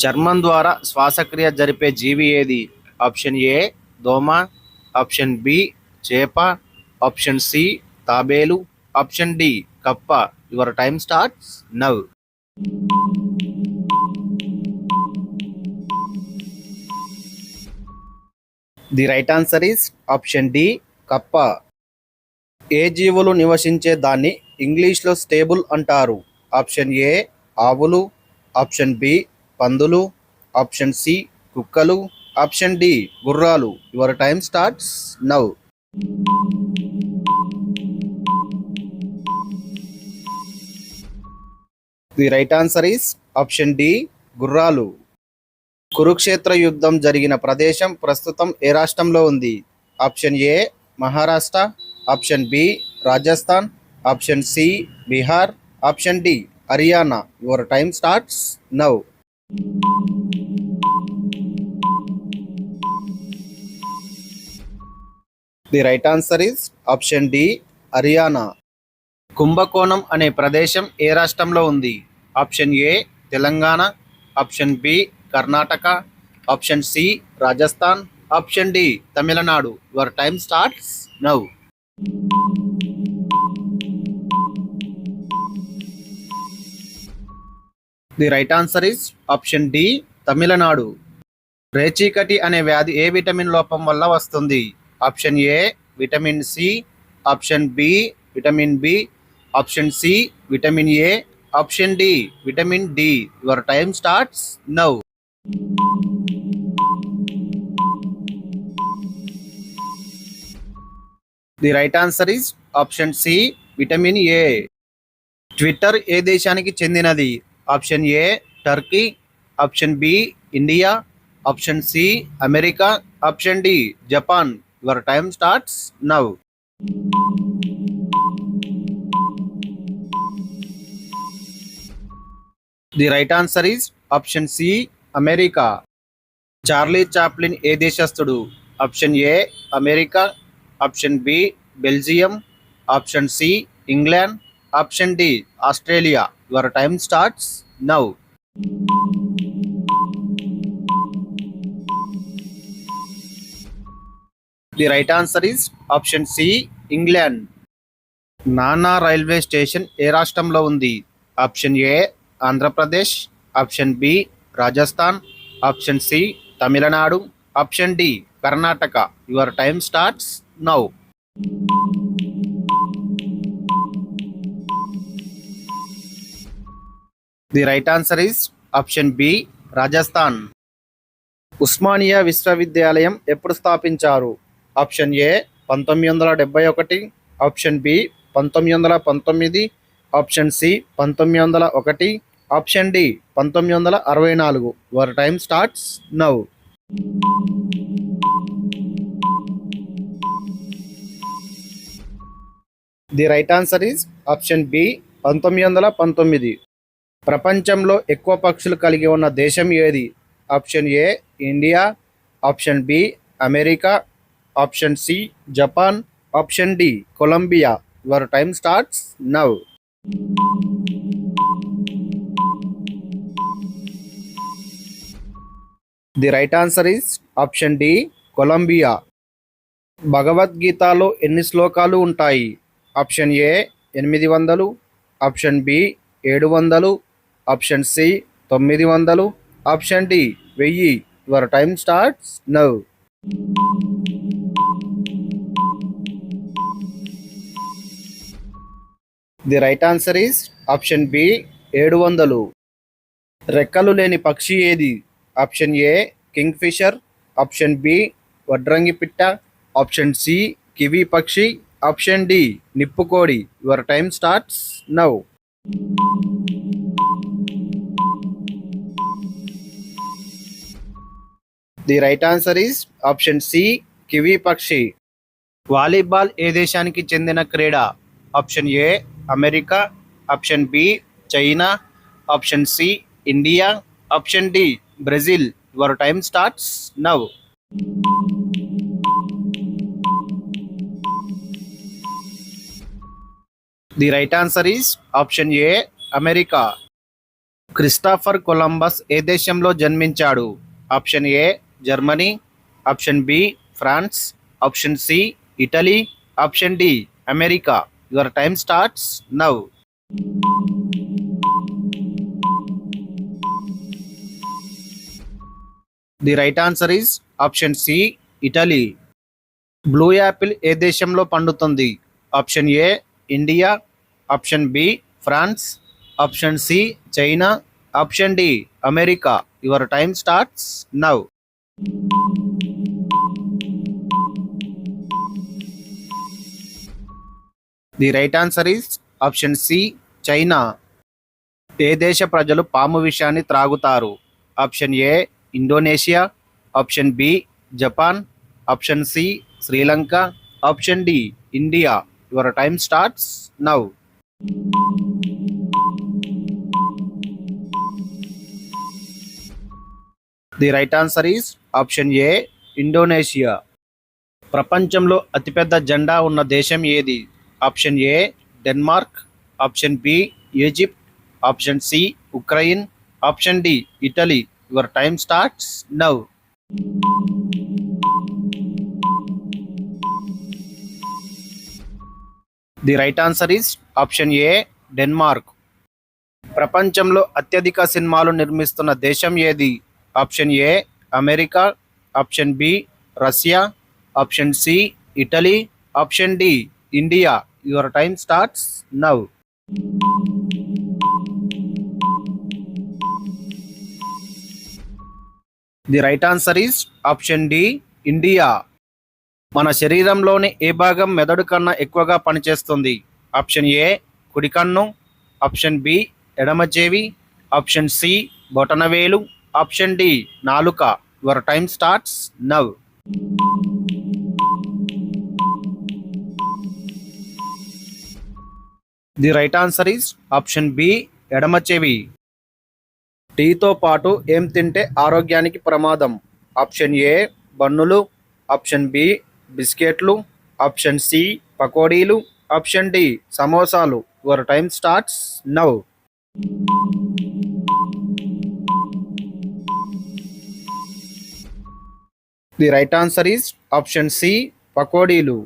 చర్మం ద్వారా శ్వాసక్రియ జరిపే జీవి ఏది? ఆప్షన్ ఏ దోమ, ఆప్షన్ బి చేప, ఆప్షన్ సి తాబేలు, ఆప్షన్ డి కప్ప. Your time starts now. The right answer is option D కప్ప. ఏ జీవులు నివసించే దాన్ని ఇంగ్లీష్లో స్టేబుల్ అంటారు? ఆప్షన్ ఏ ఆవులు, ఆప్షన్ బి పందులు, ఆప్షన్ సి కుక్కలు, ఆప్షన్ డి గుర్రాలు. Your time starts now. The right answer is option D గుర్రాలు. కురుక్షేత్ర యుద్ధం జరిగిన ప్రదేశం ప్రస్తుతం ఏ రాష్ట్రంలో ఉంది? Option A Maharashtra, option B Rajasthan, option C Bihar, option D Haryana. Your time starts now. The right answer is option D Haryana. Kumbakonam అనే ప్రదేశం ఏ రాష్ట్రంలో ఉంది? Option A Telangana, option B Karnataka, option C Rajasthan, option D Tamil Nadu. Your time starts now. The right answer is option D Tamil Nadu. రేచీకటి అనే వ్యాధి ఏ vitamin లోపం వల్ల వస్తుంది? Option A vitamin C, option B vitamin B, option C vitamin A, option D vitamin D. Your time starts now. The right answer is option C vitamin A. Twitter ఏ దేశానికి చెందినది? Option A Turkey, option B India, option C America, option D Japan. Your time starts now. The right answer is option C America. Charlie Chaplin ఏ దేశస్థుడు? Option A America, option B Belgium, option C England, option D Australia. Your time starts now. The right answer is option C England. Nana railway station ఏ రాష్ట్రంలో ఉంది? Option A Andhra Pradesh, option B Rajasthan, option C Tamil Nadu, option D Karnataka. Your time starts now. The right answer is option B Rajasthan. Osmania విశ్వవిద్యాలయం ఎప్పుడు స్థాపించారు? Option A 1971, option B 1919, option C 1901, option D 1964. Your time starts now. The right answer is option B 1919. ప్రపంచంలో ఎక్కువ పక్షులు కలిగి ఉన్న దేశం ఏది? Option A India, option B America, option C Japan, option D Colombia. Your time starts now. The right answer is option D Colombia. భగవద్గీతలో ఎన్ని శ్లోకాలు ఉంటాయి? Option A 800, option B 700, option C 900, option D 1000. Your time starts now. The right answer is option B 700. రెక్కలు లేని పక్షి ఏది? Option A kingfisher, option B వడ్రంగి పిట్ట, ఆప్షన్ సి కివి పక్షి, ఆప్షన్ డి నిప్పుకోడి. Your time starts now. The right answer is option C kiwi పక్షి. Volleyball ఏ దేశానికి చెందిన క్రీడ? Option A America, option B China, option C India, option D Brazil. Your time starts now. The right answer is option A America. Christopher Columbus ఏ దేశంలో జన్మించాడు? Option A Germany, option B France, option C Italy, option D America. Your time starts now. The right answer is option C Italy. Blue apple ఏ దేశంలో పండుతుంది? Option A India, option B France, option C China, option D America. Your time starts now. The right answer is option C China. ఏ దేశ ప్రజలు పాము విషాన్ని త్రాగుతారు? Option A Indonesia, option B Japan, option C Sri Lanka, option D India. Your time starts now. The right answer is option A Indonesia. ప్రపంచంలో అతిపెద్ద జెండా ఉన్న దేశం ఏది? Option A Denmark, option B Egypt, option C Ukraine, option D Italy. Your time starts now. The right answer is option A Denmark. ప్రపంచంలో అత్యధిక సినిమాలు నిర్మిస్తున్న దేశం ఏది? Option A America, option B Russia, option C Italy, option D India. Your time starts now. The right answer is option D India. మన శరీరంలోని ఏ భాగం మెదడు కన్నా ఎక్కువగా పనిచేస్తుంది? ఆప్షన్ ఏ కుడి కన్ను, ఆప్షన్ బి ఎడమ చెవి, ఆప్షన్ సి బొటనవేలు, ఆప్షన్ డి నాలుక. Your time starts now. The right answer is option B ఎడమ చెవి. టీతో పాటు ఏం తింటే ఆరోగ్యానికి ప్రమాదం? ఆప్షన్ ఏ బన్నులు, ఆప్షన్ బి బిస్కెట్లు, ఆప్షన్ సి పకోడీలు, ఆప్షన్ డి సమోసాలు. Your time starts now. The right answer is option C పకోడీలు.